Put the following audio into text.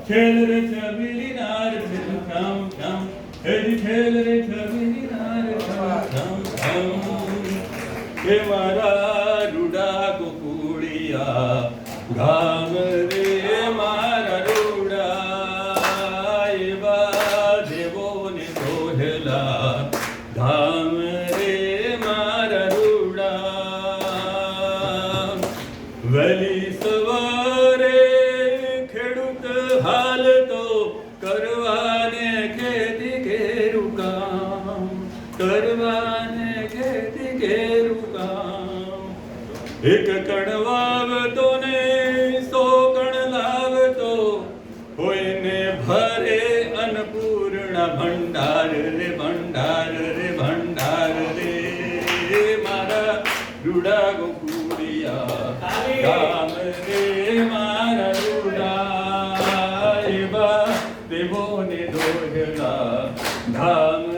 ખેલ રે છબીલી નાર ઠમ ઠમ હેરી ખેલ રે છબીલી નાર ઠમ ઠમ હે મારા રૂડા ગોકુળિયા ગામ રે મારા રૂડા એવા દેવોને દોહલા ધામ રે મારા રૂડા વહેલી સવારે ખેડૂત હાલ તો કરવાને ખેતી કેરું કામ કરવાને ખેતી કેરું કામ એક કણ વાવતો ને 100 કણ લાવતો કોઈને ભરે અન્નપૂર્ણા ભંડાર રે ભંડાર રે ભંડાર રે મારા રૂડા ગોકુળિયા ગામ રે મારા રૂડા એવા દેવોને દોહલા ધામ